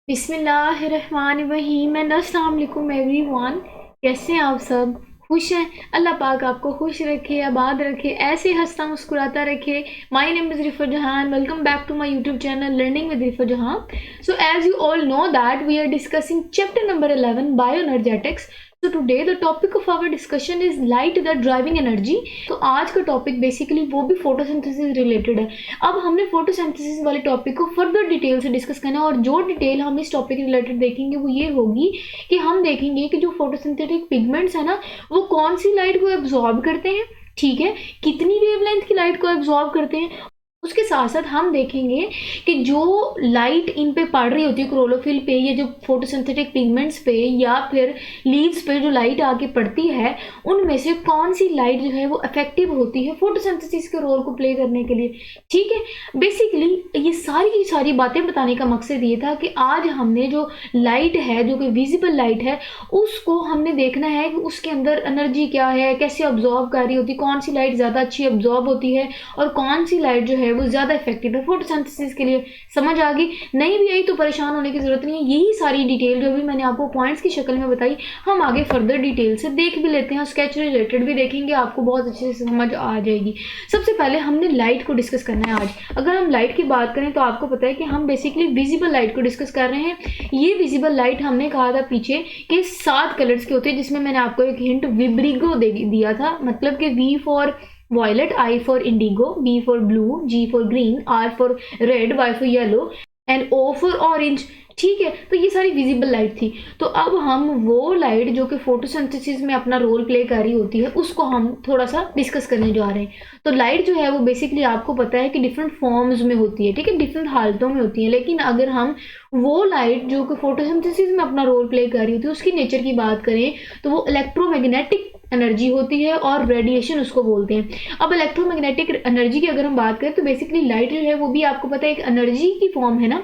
बिस्मिल्लाहिर्रहमानिर्रहीम एंड अस्सलाम वालेकुम एवरीवन। कैसे हैं आप सब? खुश हैं? अल्लाह पाक आपको खुश रखे, आबाद रखे, ऐसे हंसता मुस्कुराता रखे। My name is Rifa Jahan. Welcome back to my YouTube channel learning with Rifa Jahan. So as you all know that we are discussing chapter number 11 bioenergetics. तो today the topic of our discussion is light the driving energy. तो आज का topic basically वो भी photosynthesis related है। अब हमने photosynthesis वाले टॉपिक को फर्दर डिटेल से डिस्कस करना है और जो डिटेल हम इस टॉपिक रिलेटेड देखेंगे वो ये होगी कि हम देखेंगे कि जो फोटोसिंथेटिक पिगमेंट्स है ना, वो कौन सी लाइट को एब्जॉर्ब करते हैं, ठीक है, कितनी वेवलेंथ की लाइट को एब्जॉर्ब करते हैं। उसके साथ साथ हम देखेंगे कि जो लाइट इन पे पड़ रही होती है क्लोरोफिल पे या जो फोटोसिंथेटिक पिगमेंट्स पे या फिर लीव्स पे जो लाइट आके पड़ती है, उनमें से कौन सी लाइट जो है वो इफेक्टिव होती है फोटोसिंथेसिस के रोल को प्ले करने के लिए। ठीक है, बेसिकली ये सारी की सारी बातें बताने का मकसद ये था कि आज हमने जो लाइट है, जो कि विजिबल लाइट है, उसको हमने देखना है कि उसके अंदर एनर्जी क्या है, कैसे ऑब्जॉर्व कर रही होती है, कौन सी लाइट ज़्यादा अच्छी ऑब्जॉर्व होती है और कौन सी लाइट जो है वो ज़्यादा इफेक्टिव है फोटोसिंथेसिस के लिए। समझ आ गई? नहीं भी आई तो परेशान होने की ज़रूरत नहीं है। यही सारी डिटेल जो भी मैंने आपको पॉइंट्स की शक्ल में बताई, हम आगे फर्दर डिटेल से देख भी लेते हैं, स्केच रिलेटेड भी देखेंगे, आपको बहुत अच्छे से समझ आ जाएगी। सबसे पहले हमने लाइट को डिस्कस करना है आज। अगर हम लाइट की बात करें तो आपको पता है कि हम बेसिकली विजिबल लाइट को डिस्कस कर रहे हैं। ये विजिबल लाइट हमने कहा था पीछे कि 7 कलर्स के होते हैं, जिसमें मैंने आपको एक हिंट विब्रिगो दिया था। मतलब कि V for violet, I for indigo, B for blue, G for green, R for red, Y for yellow and O for orange। ठीक है, तो ये सारी विजिबल लाइट थी। तो अब हम वो लाइट जो कि फोटोसिंथेसिस में अपना रोल प्ले कर रही होती है उसको हम थोड़ा सा डिस्कस करने जा रहे हैं। तो लाइट जो है वो बेसिकली आपको पता है कि डिफरेंट फॉर्म्स में होती है, ठीक है, डिफरेंट हालतों में होती है। लेकिन अगर हम वो लाइट जो कि फोटोसिंथेसिस में अपना रोल प्ले कर रही होती है उसकी नेचर की बात करें तो वो इलेक्ट्रोमैग्नेटिक एनर्जी होती है और रेडिएशन उसको बोलते हैं। अब इलेक्ट्रोमैग्नेटिक एनर्जी की अगर हम बात करें तो बेसिकली लाइट जो है वो भी आपको पता है एक एनर्जी की फॉर्म है ना।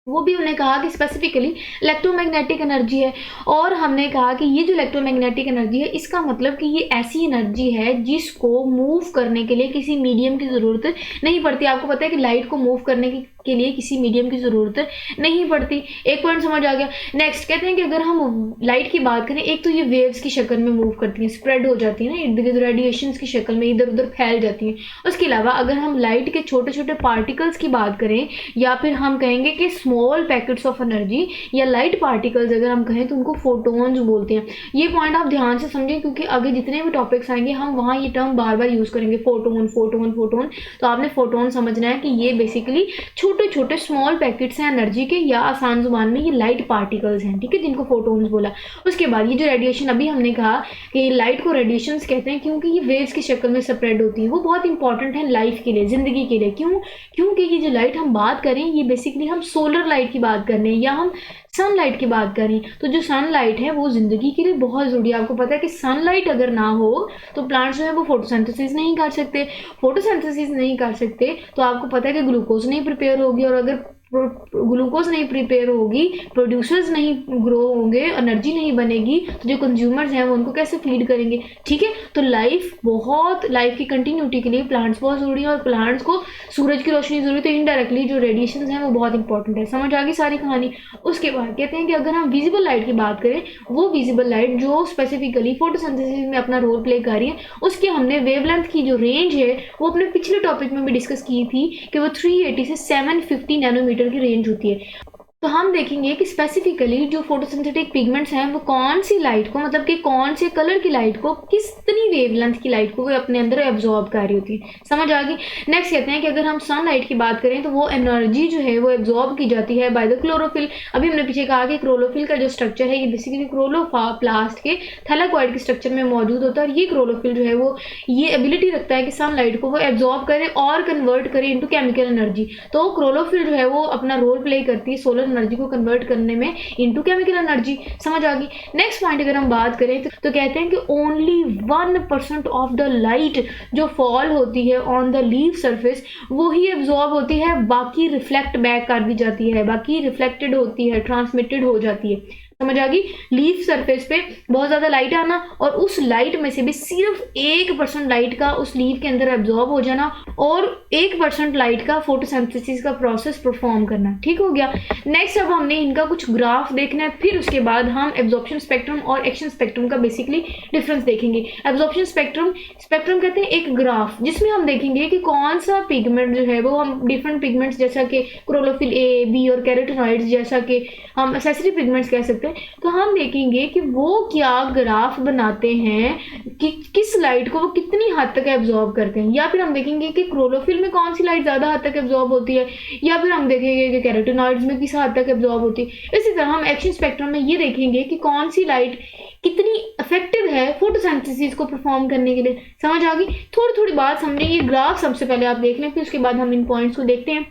वो भी उन्होंने कहा कि स्पेसिफिकली इलेक्ट्रोमैग्नेटिक एनर्जी है। और हमने कहा कि ये जो इलेक्ट्रोमैग्नेटिक एनर्जी है इसका मतलब कि ये ऐसी एनर्जी है जिसको मूव करने के लिए किसी मीडियम की ज़रूरत नहीं पड़ती। आपको पता है कि लाइट को मूव करने के लिए किसी मीडियम की ज़रूरत नहीं पड़ती। एक पॉइंट समझ आ गया। नेक्स्ट कहते हैं कि अगर हम लाइट की बात करें, एक तो ये वेव्स की शक्ल में मूव करती हैं, स्प्रेड हो जाती है ना इर्द गिर्द, रेडिएशंस की शक्ल में इधर उधर फैल जाती हैं। उसके अलावा अगर हम लाइट के छोटे छोटे पार्टिकल्स की बात करें या फिर हम कहेंगे कि स्मॉल पैकेट्स ऑफ एनर्जी या लाइट पार्टिकल्स अगर हम कहें तो उनको फोटोन्स बोलते हैं। ये पॉइंट आप ध्यान से समझें क्योंकि आगे जितने भी टॉपिक्स आएंगे हम वहाँ ये टर्म बार बार यूज़ करेंगे, फोटोन फोटोन फोटोन। तो आपने फोटोन समझना है कि ये बेसिकली छोटे छोटे स्मॉल पैकेट्स हैं एनर्जी के, या आसान जुबान में ये लाइट पार्टिकल्स हैं, ठीक है, जिनको फोटोन्स बोला। उसके बाद ये जो रेडिएशन अभी हमने कहा कि लाइट को रेडिएशंस कहते हैं क्योंकि ये वेव्स की शक्ल में स्प्रेड होती है। वो बहुत इंपॉर्टेंट है लाइफ के लिए, ज़िंदगी के लिए। क्यों? क्योंकि ये जो लाइट हम बात करें ये बेसिकली हम सोलर लाइट की बात कर रहे हैं या हम सनलाइट की बात करें। तो जो सनलाइट है वो ज़िंदगी के लिए बहुत ज़रूरी है। आपको पता है कि सनलाइट अगर ना हो तो प्लांट्स जो है वो फोटोसिंथेसिस नहीं कर सकते। फोटोसिंथेसिस नहीं कर सकते तो आपको पता है कि ग्लूकोज नहीं प्रिपेयर होगी, और अगर ग्लूकोज नहीं प्रिपेयर होगी, प्रोड्यूसर्स नहीं ग्रो होंगे, एनर्जी नहीं बनेगी, तो जो कंज्यूमर्स हैं वो उनको कैसे फीड करेंगे। ठीक है, तो लाइफ की कंटिन्यूटी के लिए प्लांट्स बहुत ज़रूरी है और प्लांट्स को सूरज की रोशनी ज़रूरी है। तो इनडायरेक्टली जो रेडिएशन है वो बहुत इंपॉर्टेंट है। समझ आ गई सारी कहानी? उसके बाद कहते हैं कि अगर हम विजिबल लाइट की बात करें, वो विजिबल लाइट जो स्पेसिफिकली फोटोसिंथेसिस में अपना रोल प्ले कर रही है, उसकी हमने वेवलेंथ की जो रेंज है वो अपने पिछले टॉपिक में भी डिस्कस की थी कि वो 380 से 750 नैनोमीटर की रेंज होती है। तो हम देखेंगे कि स्पेसिफिकली जो फोटोसिंथेटिक पिगमेंट्स हैं वो कौन सी लाइट को, मतलब कि कौन से कलर की लाइट को, कितनी वेवलेंथ की लाइट को वो अपने अंदर एब्जॉर्ब कर रही होती है। समझ आ गई? नेक्स्ट कहते हैं कि अगर हम सनलाइट की बात करें तो वो एनर्जी जो है वो एब्जॉर्ब की जाती है बाय द क्लोरोफिल। अभी हमने पीछे कहा कि क्लोरोफिल का जो स्ट्रक्चर है ये बेसिकली क्लोरोप्लास्ट के थैलाकोइड के स्ट्रक्चर में मौजूद होता है। और ये क्लोरोफिल जो है वो ये एबिलिटी रखता है कि सनलाइट को वो एब्जॉर्ब करे और कन्वर्ट करे इनटू केमिकल एनर्जी। तो क्लोरोफिल जो है वो अपना रोल प्ले करती है सोलर एनर्जी को कन्वर्ट करने में इनटू केमिकल एनर्जी। समझ आ गई? नेक्स्ट पॉइंट अगर हम बात करें तो कहते हैं कि ओनली 1% ऑफ द लाइट जो फॉल होती है ऑन द लीव सरफेस वो ही एब्जॉर्ब होती है, बाकी रिफ्लेक्ट बैक कर दी जाती है, बाकी रिफ्लेक्टेड होती है, ट्रांसमिटेड हो जाती है। समझ आ गई। लीफ सरफेस पे बहुत ज्यादा लाइट आना और उस लाइट में से भी सिर्फ 1% लाइट का उस लीफ के अंदर एब्जॉर्ब हो जाना और 1% लाइट का फोटोसिंथेसिस का प्रोसेस परफॉर्म करना। ठीक हो गया। नेक्स्ट अब हमने इनका कुछ ग्राफ देखना है, फिर उसके बाद हम एब्जॉर्प्शन स्पेक्ट्रम और एक्शन स्पेक्ट्रम का बेसिकली डिफरेंस देखेंगे। एब्जॉर्प्शन स्पेक्ट्रम कहते हैं एक ग्राफ जिसमें हम देखेंगे कि कौन सा पिगमेंट जो है वो हम डिफरेंट पिगमेंट्स जैसा कि क्लोरोफिल ए, बी और कैरोटीनॉइड्स जैसा कि हम एसेसरी पिगमेंट्स कह सकते हैं, तो हम देखेंगे कि वो क्या ग्राफ बनाते हैं कि किस लाइट को वो कितनी हद तक एब्जॉर्ब करते हैं, या फिर हम देखेंगे कि क्लोरोफिल में कौन सी लाइट ज़्यादा हद तक एब्जॉर्ब होती है, या फिर हम देखेंगे कि कैरोटीनॉइड्स में किस हद तक एब्जॉर्ब होती है। इसी तरह हम एक्शन स्पेक्ट्रम में ये देखेंगे कि कौन सी लाइट कितनी इफेक्टिव है फोटोसिंथेसिस को परफॉर्म करने के लिए। समझ आ गई। थोड़ी थोड़ी बात समझें। ये ग्राफ सबसे पहले आप देख लें, फिर उसके बाद हम इन पॉइंट्स को देखते हैं।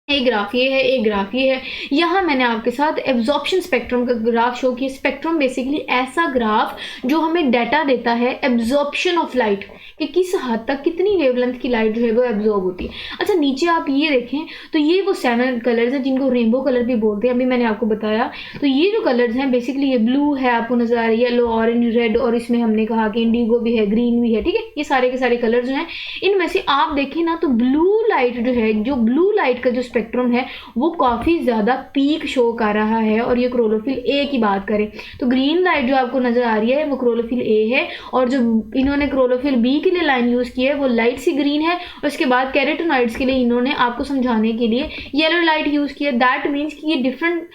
एक ग्राफ ये है, एक ग्राफ ये है। यहाँ मैंने आपके साथ एब्जॉर्प्शन स्पेक्ट्रम का ग्राफ शो किया। स्पेक्ट्रम बेसिकली ऐसा ग्राफ जो हमें डाटा देता है एब्जॉर्प्शन ऑफ लाइट, कि किस हद तक कितनी वेवलेंथ की लाइट जो है वो एब्जॉर्ब होती है। अच्छा, नीचे आप ये देखें तो ये वो 7 कलर्स हैं जिनको रेनबो कलर भी बोलते हैं, अभी मैंने आपको बताया। तो ये जो कलर्स हैं बेसिकली ये ब्लू है, आपको नजर आ रही है, येलो, ऑरेंज, रेड, और इसमें हमने कहा कि इंडिगो भी है, ग्रीन भी है। ठीक है, ये सारे के सारे कलर्स जो हैं, इनमें से आप देखें ना तो ब्लू लाइट जो है, जो ब्लू लाइट का जो स्पेक्ट्रम है वो काफी ज्यादा पीक शो कर रहा है। और ये क्लोरोफिल ए की बात करें तो ग्रीन लाइट जो आपको नजर आ रही है वो क्लोरोफिल ए है, और जो इन्होंने क्लोरोफिल बी के लिए लाइन यूज की है वो लाइट सी ग्रीन है। और उसके बाद कैरोटीनॉइड्स के लिए इन्होंने आपको समझाने के लिए येलो लाइट यूज की है। दैट मीन्स कि ये डिफरेंट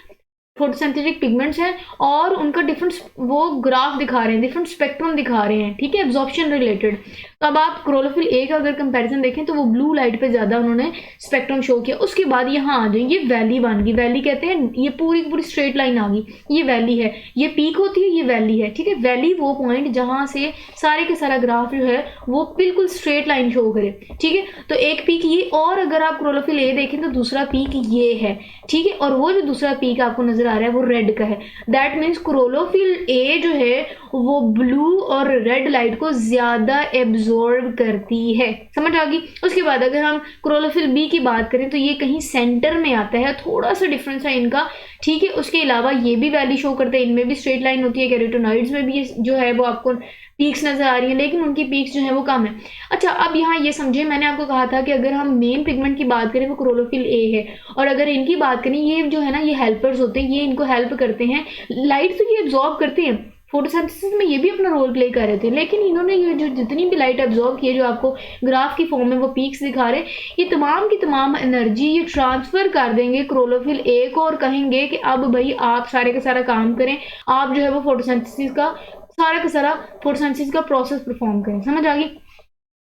फोटोसिंथेटिक पिगमेंट्स हैं और उनका डिफरेंट वो ग्राफ दिखा रहे हैं, डिफरेंट स्पेक्ट्रम दिखा रहे हैं। ठीक है, एब्जॉर्प्शन रिलेटेड। तो अब आप क्लोरोफिल ए का अगर कंपैरिजन देखें तो वो ब्लू लाइट पे ज्यादा उन्होंने स्पेक्ट्रम शो किया। उसके बाद यहाँ आ जाए, ये वैली बन गई। वैली कहते हैं ये पूरी पूरी स्ट्रेट लाइन आ गई, ये वैली है, ये पीक होती है, ये वैली है। ठीक है, वैली वो पॉइंट जहां से सारे के सारा ग्राफ जो है वो बिल्कुल स्ट्रेट लाइन शो करे। ठीक है, तो एक पीक ये, और अगर आप क्लोरोफिल ए देखें तो दूसरा पीक ये है। ठीक है, और वो जो दूसरा पीक आपको नजर आ रहा है वो रेड का है। दैट मीन्स क्लोरोफिल ए जो है वो ब्लू और रेड लाइट को ज्यादा एब्जॉर्ब करती है। समझ आ गई। उसके बाद अगर हम क्लोरोफिल बी की बात करें तो ये कहीं सेंटर में आता है, थोड़ा सा डिफरेंस है इनका। ठीक है, उसके अलावा ये भी वैली शो करते हैं, इनमें भी स्ट्रेट लाइन होती है। कैरोटीनॉइड्स में भी जो है वो आपको पीक्स नजर आ रही है, लेकिन उनकी पीक्स जो है वो कम है। अच्छा, अब यहाँ ये समझे, मैंने आपको कहा था कि अगर हम मेन पिगमेंट की बात करें वो क्लोरोफिल ए है, और अगर इनकी बात करें ये जो है ना ये हेल्पर्स होते हैं, ये इनको हेल्प करते हैं। लाइट तो ये एब्जॉर्ब करते हैं, फोटोसिंथेसिस में ये भी अपना रोल प्ले कर रहे थे, लेकिन इन्होंने ये जो जितनी भी लाइट एब्जॉर्ब की है, जो आपको ग्राफ की फॉर्म में वो पीक्स दिखा रहे, ये तमाम की तमाम एनर्जी ये ट्रांसफर कर देंगे क्लोरोफिल ए को, और कहेंगे कि अब भाई आप सारे का सारा काम करें, आप जो है वो फोटोसिंथेसिस का सारा फोटोसिंथेसिस का प्रोसेस परफॉर्म करें। समझ आ गई।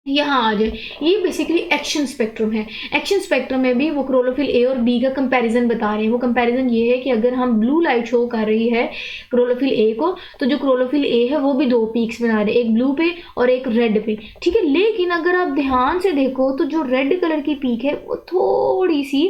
यहाँ आ जाए, ये बेसिकली एक्शन स्पेक्ट्रम है। एक्शन स्पेक्ट्रम में भी वो क्लोरोफिल ए और बी का कंपैरिजन बता रहे हैं। वो कंपैरिजन ये है कि अगर हम ब्लू लाइट शो कर रही है क्लोरोफिल ए को, तो जो क्लोरोफिल ए है वो भी 2 पीक्स बना रहे हैं, एक ब्लू पे और एक रेड पे। ठीक है, लेकिन अगर आप ध्यान से देखो तो जो रेड कलर की पीक है वो थोड़ी सी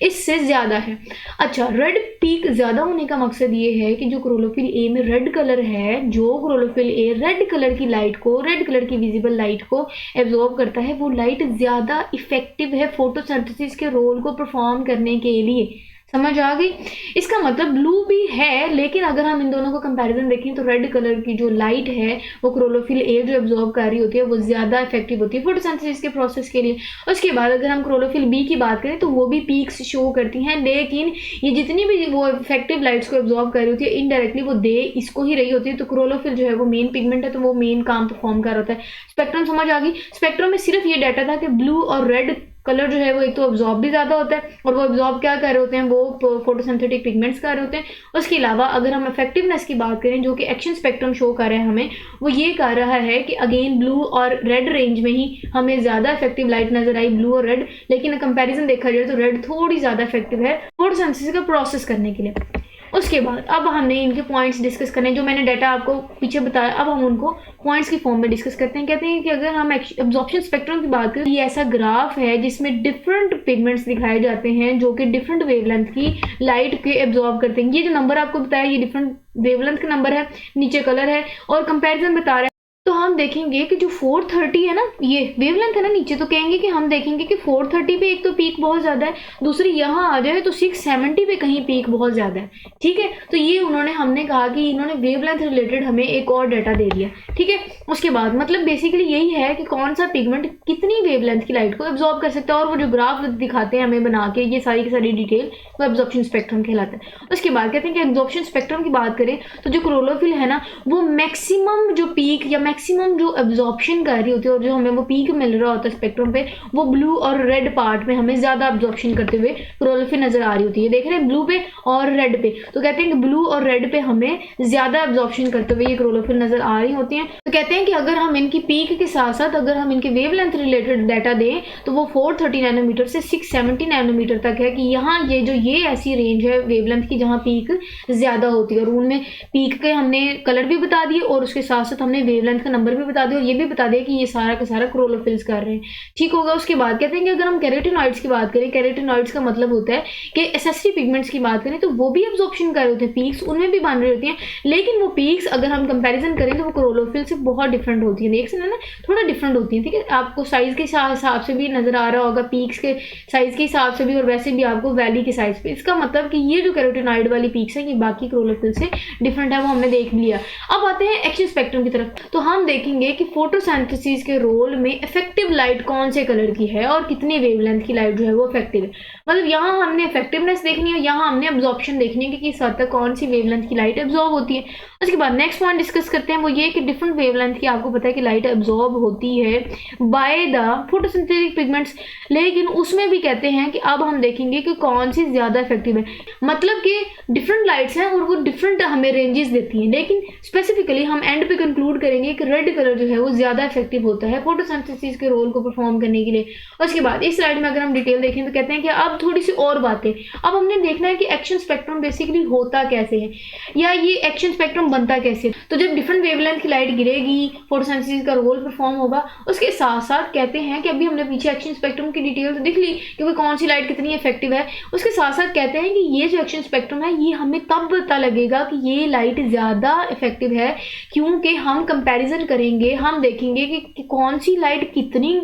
इससे ज्यादा है। अच्छा, रेड पीक ज्यादा होने का मकसद ये है कि जो क्लोरोफिल ए में रेड कलर है, जो क्लोरोफिल ए रेड कलर की लाइट को, रेड कलर की विजिबल लाइट को एब्जॉर्ब करता है, वो लाइट ज्यादा इफेक्टिव है फोटोसिंथेसिस के रोल को परफॉर्म करने के लिए। समझ आ गई। इसका मतलब ब्लू भी है, लेकिन अगर हम इन दोनों को कंपैरिजन देखें तो रेड कलर की जो लाइट है वो क्लोरोफिल ए जो एब्जॉर्ब कर रही होती है वो ज्यादा इफेक्टिव होती है फोटोसिंथेसिस के प्रोसेस के लिए। उसके बाद अगर हम क्लोरोफिल बी की बात करें तो वो भी पीक्स शो करती हैं, लेकिन ये जितनी भी वो इफेक्टिव लाइट्स को एब्जॉर्ब कर रही होती है इनडायरेक्टली वो दे इसको ही रही होती है। तो क्लोरोफिल जो है वो मेन पिगमेंट है, तो वो मेन काम परफॉर्म कर होता है। स्पेक्ट्रम समझ आ गई। स्पेक्ट्रम में सिर्फ ये डाटा था कि ब्लू और रेड कलर जो है वो एक तो एब्जॉर्ब भी ज्यादा होता है, और वो एब्जॉर्ब क्या कर रहे होते हैं, वो फोटोसिंथेटिक पिगमेंट्स कर रहे होते हैं। उसके अलावा अगर हम इफेक्टिवनेस की बात करें, जो कि एक्शन स्पेक्ट्रम शो कर रहे हैं हमें, वो ये कर रहा है कि अगेन ब्लू और रेड रेंज में ही हमें ज्यादा इफेक्टिव लाइट नजर आई, ब्लू और रेड। लेकिन कंपैरिजन देखा जाए तो रेड थोड़ी ज्यादा इफेक्टिव है फोटोसिंथेसिस का प्रोसेस करने के लिए। उसके बाद अब हमने इनके पॉइंट्स डिस्कस करने, जो मैंने डाटा आपको पीछे बताया, अब हम उनको पॉइंट्स की फॉर्म में डिस्कस करते हैं। कहते हैं कि अगर हम एब्जॉर्प्शन स्पेक्ट्रम की बात करें, ये ऐसा ग्राफ है जिसमें डिफरेंट पिगमेंट्स दिखाए जाते हैं जो कि डिफरेंट वेवलेंथ की लाइट के एब्जॉर्ब करते हैं। ये जो नंबर आपको बताया ये डिफरेंट वेवलेंथ का नंबर है, नीचे कलर है, और कंपैरिजन बता रहा है तो हम देखेंगे कि जो 430 है ना, ये वेवलेंथ है ना नीचे, तो कहेंगे कि हम देखेंगे कि 430 पे एक तो पीक बहुत ज़्यादा है, दूसरी यहाँ आ जाए तो 670 पे कहीं पीक बहुत ज़्यादा है। ठीक है, तो ये हमने कहा कि इन्होंने वेवलेंथ रिलेटेड हमें एक और डाटा दे दिया। ठीक है, उसके बाद मतलब बेसिकली यही है कि कौन सा पिगमेंट कितनी वेवलेंथ की लाइट को एब्जॉर्ब कर सकता है, और वो जो ग्राफ दिखाते हैं हमें बना के ये सारी की सारी डिटेल, वो एब्जॉर्प्शन स्पेक्ट्रम कहलाता है। उसके बाद कहते हैं कि एब्जॉर्प्शन स्पेक्ट्रम की बात करें तो जो क्लोरोफिल है ना, वो मैक्सिमम जो पीक या मैक्सिमम जो एब्जॉर्प्शन कर रही होती है, और जो हमें वो पीक मिल रहा होता है स्पेक्ट्रम पे, वो ब्लू और रेड पार्ट में हमें ज्यादा एब्जॉर्प्शन करते हुए क्लोरोफिल नजर आ रही होती है। देख रहे हैं ब्लू पे और रेड पे, तो कहते हैं कि ब्लू और रेड पे हमें ज्यादा एब्जॉर्प्शन करते हुए ये क्लोरोफिल नजर आ रही होती हैं। तो कहते हैं कि अगर हम इनकी पीक के साथ साथ अगर हम इनके वेवलेंथ रिलेटेड डाटा दें तो वो 430 नैनोमीटर से 670 नैनोमीटर तक है, कि यहाँ ये ऐसी रेंज है वेवलेंथ की जहाँ पीक ज्यादा होती है। और उनमें पीक के हमने कलर भी बता दिए और उसके साथ साथ हमने वेवलेंथ का नंबर भी बता दिया, और ये भी बता दिया कि ये सारा का सारा क्लोरोफिल्स कर रहे हैं। ठीक होगा। उसके बाद कहते हैं कि अगर हम कैरोटिनॉइड्स की बात करें, कैरोटिनॉइड्स का मतलब होता है कि एसेसरी पिगमेंट्स की बात करें तो वो भी एब्जॉर्प्शन कर रहे होते हैं, पीक्स उनमें भी बन रही होती हैं, लेकिन वो पीक्स अगर हम कंपैरिजन करें तो वो क्लोरोफिल से बहुत डिफरेंट होती है। देख सकते हैं ना, थोड़ा डिफरेंट होती है। ठीक है, आपको साइज के हिसाब से भी नजर आ रहा होगा, पीक्स के साइज के हिसाब से भी, और वैसे भी आपको वैली के साइज पे। इसका मतलब कि ये जो कैरोटिनॉइड वाली पीक्स है ये बाकी क्लोरोफिल से डिफरेंट है, वो हमने देख लिया। अब आते हैं एक्शन स्पेक्ट्रम की तरफ, तो हम देखेंगे कि फोटोसिंथेसिस के रोल में इफेक्टिव लाइट कौन से कलर की है और कितनी वेवलेंथ की लाइट जो है वो इफेक्टिव है। मतलब यहाँ हमने इफेक्टिवनेस देखनी है, यहाँ हमने एब्जॉर्प्शन देखनी है कि किस हद तक कौन सी वेवलेंथ की लाइट एब्जॉर्ब होती है। उसके बाद नेक्स्ट पॉइंट डिस्कस करते हैं, वो ये कि डिफरेंट वेवलेंथ की आपको पता है कि लाइट एब्जॉर्ब होती है बाय द फोटोसिंथेटिक पिगमेंट्स, लेकिन उसमें भी कहते हैं कि अब हम देखेंगे कि कौन सी ज्यादा इफेक्टिव है। मतलब कि डिफरेंट लाइट्स हैं और वो डिफरेंट हमें रेंजेस देती हैं, लेकिन स्पेसिफिकली हम एंड पे कंक्लूड करेंगे कि रेड कलर जो है वो ज्यादा इफेक्टिव होता है फोटोसिंथेसिस के रोल को परफॉर्म करने के लिए। उसके बाद इस स्लाइड में अगर हम डिटेल देखें तो कहते हैं कि अब थोड़ी सी और बातें, अब हमने देखना है कि एक्शन स्पेक्ट्रम बेसिकली होता कैसे है, या ये एक्शन स्पेक्ट्रम बनता कैसे। तो जब डिफरेंट वेवलेंथ की लाइट गिरेगी, फोटोसिंथेसिस का रोल परफॉर्म होगा। उसके साथ साथ कहते हैं कि अभी हमने पीछे एक्शन स्पेक्ट्रम की डिटेल तो दिख ली कि कौन सी लाइट कितनी इफेक्टिव है। उसके साथ साथ कहते हैं कि ये जो एक्शन स्पेक्ट्रम है ये हमें तब पता लगेगा कि ये लाइट ज़्यादा इफेक्टिव है, क्योंकि हम कंपैरिजन करेंगे, हम देखेंगे कि कौन सी लाइट कितनी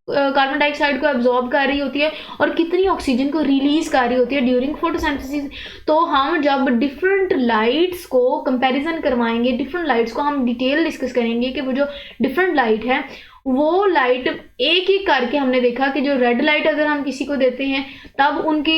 कार्बन डाइऑक्साइड को एब्जॉर्ब कर रही होती है और कितनी ऑक्सीजन को रिलीज कर रही होती है ड्यूरिंग फोटोसिंथेसिस। तो हम जब डिफरेंट लाइट्स को कंपैरिजन करवाएंगे, डिफरेंट लाइट्स को हम डिटेल डिस्कस करेंगे कि वो जो डिफरेंट लाइट है वो लाइट एक एक करके, हमने देखा कि जो रेड लाइट अगर हम किसी को देते हैं तब उनके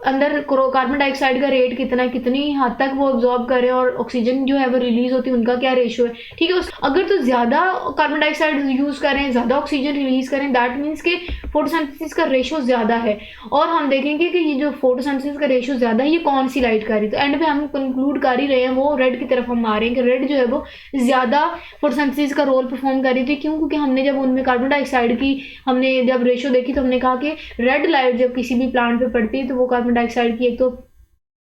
अंदर कार्बन डाइऑक्साइड का रेट कितना है, कितनी हद तक वो एब्जॉर्ब करे और ऑक्सीजन जो है वो रिलीज होती है, उनका क्या रेशियो है। ठीक है, अगर तो ज्यादा कार्बन डाइऑक्साइड यूज करें, ज्यादा ऑक्सीजन रिलीज करें, दैट मीन्स कि फोटोसिंथेसिस का रेशियो ज्यादा है। और हम देखेंगे कि ये जो फोटोसिंथेसिस का रेशियो ज्यादा है ये कौन सी लाइट कर रही, तो एंड पे हम कंक्लूड कर ही रहे हैं, वो रेड की तरफ हम आ रहे हैं कि रेड जो है वो ज्यादा फोटोसिंथेसिस का रोल परफॉर्म कर रही थी। क्यों? क्योंकि हमने जब उनमें कार्बन डाइऑक्साइड की हमने जब रेशियो देखी तो हमने कहा कि रेड लाइट जब किसी भी प्लांट पे पड़ती है तो वो कार्बन डाइऑक्साइड की एक तो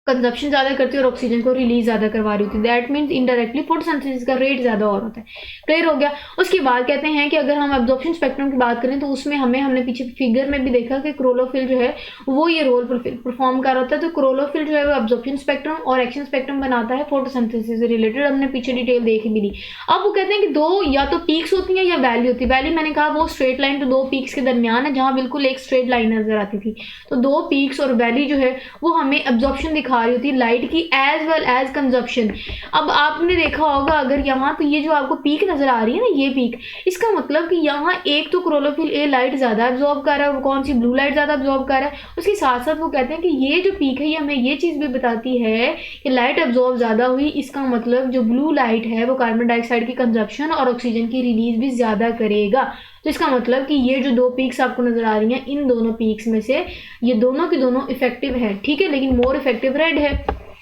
कंजप्शन ज्यादा करती है और ऑक्सीजन को रिलीज ज्यादा करवा रही होती है। दैट मीन्स इनडायरेक्टली फोटोसिंथेसिस का रेट ज्यादा और होता है। क्लियर हो गया। उसके बाद कहते हैं कि अगर हम एब्जॉर्प्शन स्पेक्ट्रम की बात करें तो उसमें हमने पीछे फिगर में भी देखा कि क्लोरोफिल जो है वो ये रोल परफॉर्म कर रहा होता है। तो क्लोरोफिल जो है वो एब्जॉर्प्शन स्पेक्ट्रम और एक्शन स्पेक्ट्रम बनाता है फोटोसिंथेसिस से रिलेटेड, हमने पीछे डिटेल देख भी ली। अब वो कहते हैं कि दो या तो पीक्स होती हैं या वैली होती है। वैली मैंने कहा वो स्ट्रेट लाइन तो दो पीक्स के दरमियान है जहां बिल्कुल एक स्ट्रेट लाइन नजर आती थी। तो दो पीक्स और वैली जो है वो हमें एब्जॉर्प्शन दिखा रही होती है लाइट की एज वेल एज कंजप्शन। अब आपने देखा होगा अगर यहाँ तो ये जो आपको पीक नजर आ रही है ना, ये पीक, इसका मतलब कि यहाँ एक तो क्लोरोफिल ए लाइट ज्यादा एब्जॉर्ब कर रहा है, वो कौन सी ब्लू लाइट ज्यादा एब्जॉर्ब कर रहा है। उसके साथ साथ वो कहते हैं कि ये जो पीक है ये हमें ये चीज भी बताती है कि लाइट एब्जॉर्ब ज्यादा हुई, इसका मतलब जो ब्लू लाइट है वो कार्बन डाइऑक्साइड की कंजप्शन और ऑक्सीजन की रिलीज भी ज्यादा करेगा। तो इसका मतलब कि ये जो दो पीक्स आपको नजर आ रही हैं, इन दोनों पीक्स में से ये दोनों की दोनों इफेक्टिव है। ठीक है, लेकिन मोर इफेक्टिव रेड है।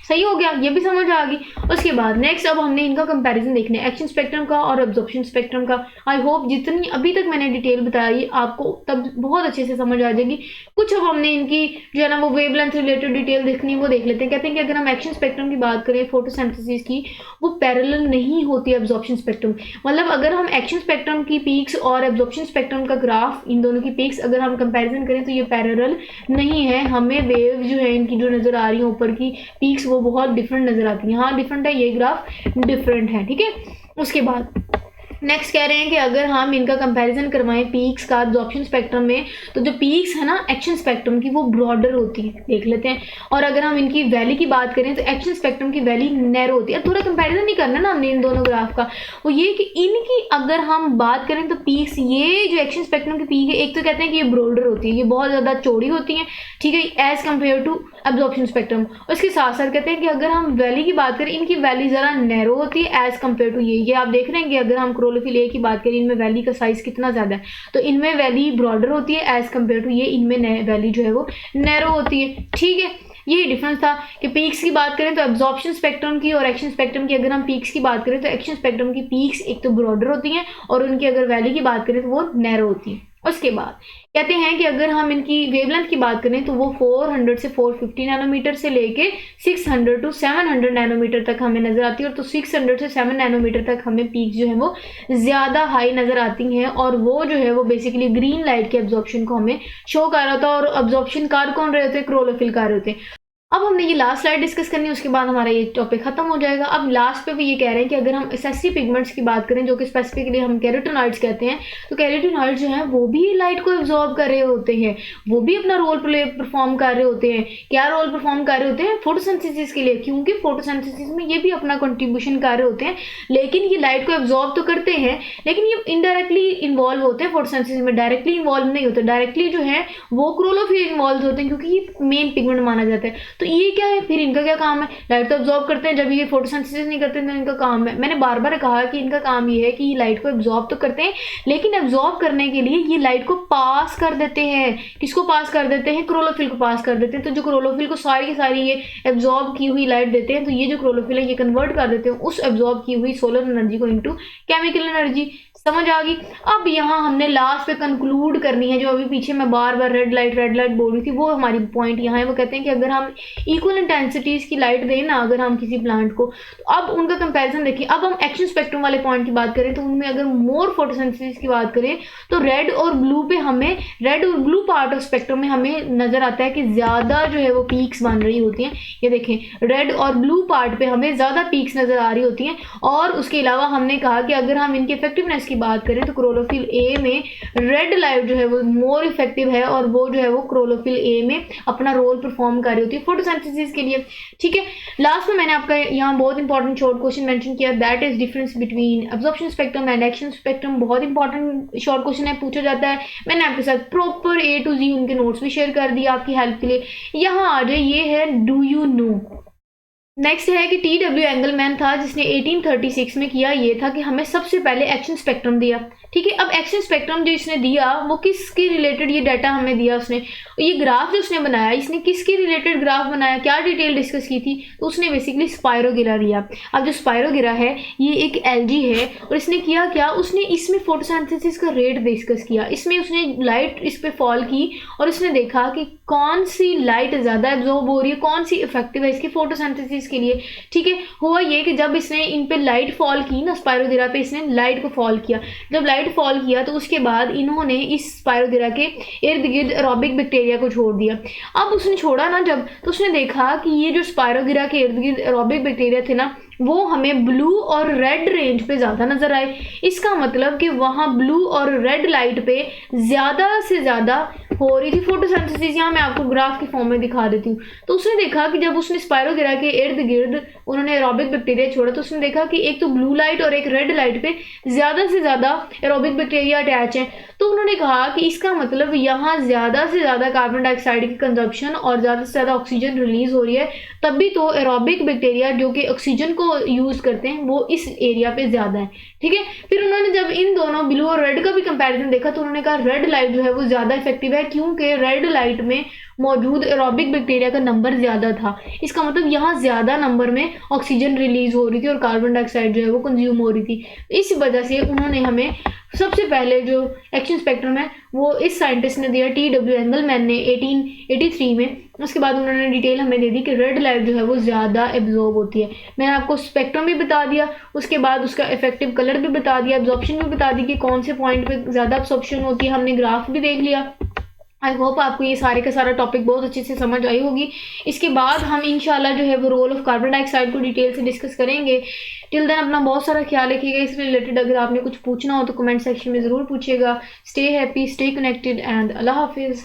सही हो गया, ये भी समझ आ गई। उसके बाद नेक्स्ट अब हमने इनका कंपैरिजन देखना है, एक्शन स्पेक्ट्रम का और एब्जॉर्प्शन स्पेक्ट्रम का। आई होप जितनी अभी तक मैंने डिटेल बताई आपको तब बहुत अच्छे से समझ आ जाएगी। कुछ अब हमने इनकी जो है ना वो वेवलेंथ रिलेटेड डिटेल देखनी है वो देख लेते हैं। कहते हैं कि अगर हम एक्शन स्पेक्ट्रम की बात करें फोटोसिंथेसिस की, वो पैरेलल नहीं होती एब्जॉर्प्शन स्पेक्ट्रम। मतलब अगर हम एक्शन स्पेक्ट्रम की पीक्स और एब्जॉर्प्शन स्पेक्ट्रम का ग्राफ, इन दोनों की पीक्स अगर हम कंपैरिजन करें तो ये पैरेलल नहीं है। हमें वेव जो है इनकी जो नजर आ रही है ऊपर की पीक्स वो बहुत डिफरेंट नजर आती है। हाँ डिफरेंट है, ये ग्राफ डिफरेंट है। ठीक है, उसके बाद नेक्स्ट कह रहे हैं कि अगर हम इनका कंपैरिजन करवाएं पीक्स का एब्जॉर्प्शन स्पेक्ट्रम में, तो जो पीक्स है ना एक्शन स्पेक्ट्रम की वो ब्रॉडर होती है, देख लेते हैं। और अगर हम इनकी वैली की बात करें तो एक्शन स्पेक्ट्रम की वैली नैरो होती है। थोड़ा कंपैरिजन नहीं करना ना हमने इन दोनों ग्राफ का, वो ये कि इनकी अगर हम बात करें तो पीक्स, ये जो एक्शन स्पेक्ट्रम की पीक है, एक तो कहते हैं कि ये ब्रॉडर होती है, ये बहुत ज़्यादा चौड़ी होती है, ठीक है, as compare to absorption spectrum. उसके साथ साथ कहते हैं कि अगर हम वैली की बात करें, इनकी वैली ज़रा नैरो होती है एज कम्पेयर टू ये आप देख रहे हैं कि अगर हम क्रोलोफिल ए की बात करें, इनमें वैली का साइज कितना ज़्यादा है, तो इनमें वैली ब्रॉडर होती है एज कम्पेयर टू ये, इनमें वैली जो है वो नैरो होती है, ठीक है। यही डिफरेंस था कि पीक्स की बात करें तो एब्जॉर्प्शन स्पेक्ट्रम की और एक्शन स्पेक्ट्रम की, अगर हम पीक्स की बात करें तो एक्शन स्पेक्ट्रम की पीक्स एक तो ब्रॉडर होती हैं और उनकी अगर वैली की बात करें तो वो नैरो होती हैं। उसके बाद कहते हैं कि अगर हम इनकी वेवलेंथ की बात करें तो वो 400 से 450 नैनोमीटर से लेके 600 टू 700 नैनोमीटर तक हमें नजर आती है। और तो 600 से 7 नैनोमीटर तक हमें पीक जो है वो ज़्यादा हाई नज़र आती हैं, और वो जो है वो बेसिकली ग्रीन लाइट के एब्जॉर्प्शन को हमें शो कर रहा होता है। और एब्जॉर्प्शन कार कौन रहे होते हैं? क्लोरोफिल कार होते हैं। अब हमने ये लास्ट स्लाइड डिस्कस करनी है, उसके बाद हमारा ये टॉपिक खत्म हो जाएगा। अब लास्ट पे भी ये कह रहे हैं कि अगर हम एसेसरी पिगमेंट्स की बात करें, जो कि स्पेसिफिकली हम कैरोटिनॉइड्स कहते हैं, तो कैरोटिनॉइड्स जो हैं वो भी लाइट को एब्जॉर्ब कर रहे होते हैं, वो भी अपना रोल परफॉर्म कर रहे होते हैं। क्या रोल परफॉर्म कर रहे होते हैं? फोटोसिंथेसिस के लिए, क्योंकि फोटोसिंथेसिस में ये भी अपना कंट्रीब्यूशन कर रहे होते हैं। लेकिन ये लाइट को एब्जॉर्ब तो करते हैं, लेकिन ये इनडायरेक्टली इन्वॉल्व होते हैं फोटोसिंथेसिस में, डायरेक्टली इन्वॉल्व नहीं होते। डायरेक्टली जो है वो क्लोरोफिल इन्वॉल्व होते हैं, क्योंकि ये मेन पिगमेंट माना जाता है। तो ये क्या है फिर? इनका क्या काम है? लाइट तो एब्जॉर्ब करते हैं, जब ये फोटोसिंथेसिस नहीं करते तो इनका काम है, मैंने बार बार कहा कि इनका काम ये है कि ये लाइट को एब्जॉर्ब तो करते हैं, लेकिन एब्जॉर्ब करने के लिए ये लाइट को पास कर देते हैं। किसको पास कर देते हैं? क्लोरोफिल को पास कर देते हैं। तो जो क्लोरोफिल को सारी की सारी ये एब्जॉर्ब की हुई लाइट देते हैं, तो ये जो क्लोरोफिल है ये कन्वर्ट कर देते हैं उस एब्जॉर्ब की हुई सोलर एनर्जी को इनटू केमिकल एनर्जी। समझ आ गई? अब यहाँ हमने लास्ट पे कंक्लूड करनी है, जो अभी पीछे मैं बार बार रेड लाइट बोल रही थी, वो हमारी पॉइंट यहाँ है। वो कहते हैं कि अगर हम इक्वल इंटेंसिटीज की लाइट दें ना अगर हम किसी प्लांट को, तो अब उनका कंपैरिजन देखिए। अब हम एक्शन स्पेक्ट्रम वाले पॉइंट की बात करें तो उनमें अगर मोर फोटोसिंथेसिस की बात करें तो रेड और ब्लू पे हमें, रेड और ब्लू पार्ट ऑफ स्पेक्ट्रम में हमें नजर आता है कि ज़्यादा जो है वो पीक्स बन रही होती हैं। ये देखें, रेड और ब्लू पार्ट पे हमें ज़्यादा पीक्स नज़र आ रही होती हैं। और उसके अलावा हमने कहा कि अगर हम इनकी इफेक्टिवनेस बात करें तो क्लोरोफिल ए में रेड लाइट जो है वो मोर इफेक्टिव है, और वो जो है वो क्लोरोफिल ए में अपना रोल परफॉर्म कर रही होती है फोटोसिंथेसिस के लिए, ठीक है। लास्ट में मैंने आपका यहाँ बहुत इंपॉर्टेंट शॉर्ट क्वेश्चन मेंशन किया, that is difference between absorption spectrum and action spectrum. बहुत इंपॉर्टेंट शॉर्ट क्वेश्चन है, पूछा जाता है। मैंने आपके साथ प्रॉपर A to Z उनके नोट्स भी शेयर कर दिया आपकी हेल्प के लिए। यहाँ आ जाए, ये है डू यू नो। नेक्स्ट है कि TW एंगलमैन था जिसने 1836 में किया ये था कि हमें सबसे पहले एक्शन स्पेक्ट्रम दिया, ठीक है। अब एक्शन स्पेक्ट्रम जो इसने दिया वो किसके रिलेटेड ये डाटा हमें दिया उसने, ये ग्राफ जो उसने बनाया, इसने किसके रिलेटेड ग्राफ बनाया, क्या डिटेल डिस्कस की थी? तो उसने बेसिकली स्पायरोगिरा दिया। अब जो स्पायरोगिरा है ये एक एल्गी है, और इसने किया क्या, उसने इसमें फोटोसिंथेसिस का रेट डिस्कस किया। इसमें उसने लाइट इस पे फॉल की और उसने देखा कि कौन सी लाइट ज़्यादा एब्जॉर्ब हो रही है, कौन सी इफेक्टिव है इसकी फोटोसिंथेसिस के लिए, ठीक है। हुआ ये कि जब इसने इन पे लाइट फॉल की ना, स्पायरोगिरा पे इसने लाइट को फॉल किया, जब लाइट फॉल किया तो उसके बाद इन्होंने इस स्पायरोगिरा के इर्द गिर्द एरोबिक बैक्टीरिया को छोड़ दिया। अब उसने छोड़ा ना जब, तो उसने देखा कि ये जो स्पायरोगिरा के इर्द गिर्द एरोबिक बैक्टीरिया थे ना, वो हमें ब्लू और रेड रेंज पे ज़्यादा नज़र आए। इसका मतलब कि वहाँ ब्लू और रेड लाइट पे ज़्यादा से ज़्यादा हो रही थी फोटोसिंथेसिस। यहाँ मैं आपको ग्राफ की फॉर्म में दिखा देती हूँ। तो उसने देखा कि जब उसने स्पायरोगिरा के इर्द गिर्द उन्होंने एरोबिक बैक्टीरिया छोड़ा, तो उसने देखा कि एक तो ब्लू लाइट और एक रेड लाइट पे ज़्यादा से ज़्यादा एरोबिक बैक्टीरिया अटैच हैं। तो उन्होंने कहा कि इसका मतलब यहाँ ज़्यादा से ज़्यादा कार्बन डाइऑक्साइड की कंजप्शन और ज़्यादा से ज़्यादा ऑक्सीजन रिलीज हो रही है, तभी तो एरोबिक बैक्टीरिया जो कि ऑक्सीजन को यूज़ करते हैं वो इस एरिया पे ज़्यादा है, ठीक है। फिर उन्होंने जब इन दोनों ब्लू और रेड का भी कंपैरिजन देखा तो उन्होंने कहा रेड लाइट जो है वो ज़्यादा इफेक्टिव है, क्योंकि रेड लाइट में मौजूद एरोबिक बैक्टीरिया का नंबर ज़्यादा था। इसका मतलब यहाँ ज़्यादा नंबर में ऑक्सीजन रिलीज हो रही थी और कार्बन डाइऑक्साइड जो है वो कंज्यूम हो रही थी। इस वजह से उन्होंने हमें सबसे पहले जो एक्शन स्पेक्ट्रम है वो इस साइंटिस्ट ने दिया, TW एंगलमैन ने 1883 में। उसके बाद उन्होंने डिटेल हमें दे दी कि रेड लाइट जो है वो ज़्यादा एब्जॉर्ब होती है। मैंने आपको स्पेक्ट्रम भी बता दिया, उसके बाद उसका इफेक्टिव कलर भी बता दिया, एब्जॉर्प्शन भी बता दी कि कौन से पॉइंट पे ज़्यादा एब्जॉर्प्शन होती है, हमने ग्राफ भी देख लिया। आई होप आपको ये सारे का सारा टॉपिक बहुत अच्छे से समझ आई होगी। इसके बाद हम इंशाल्लाह जो है वो रोल ऑफ कार्बन डाइऑक्साइड को डिटेल से डिस्कस करेंगे। टिल देन अपना बहुत सारा ख्याल रखिएगा। इससे रिलेटेड अगर आपने कुछ पूछना हो तो कमेंट सेक्शन में ज़रूर पूछिएगा। Stay happy, stay connected and अल्लाह हाफिज़।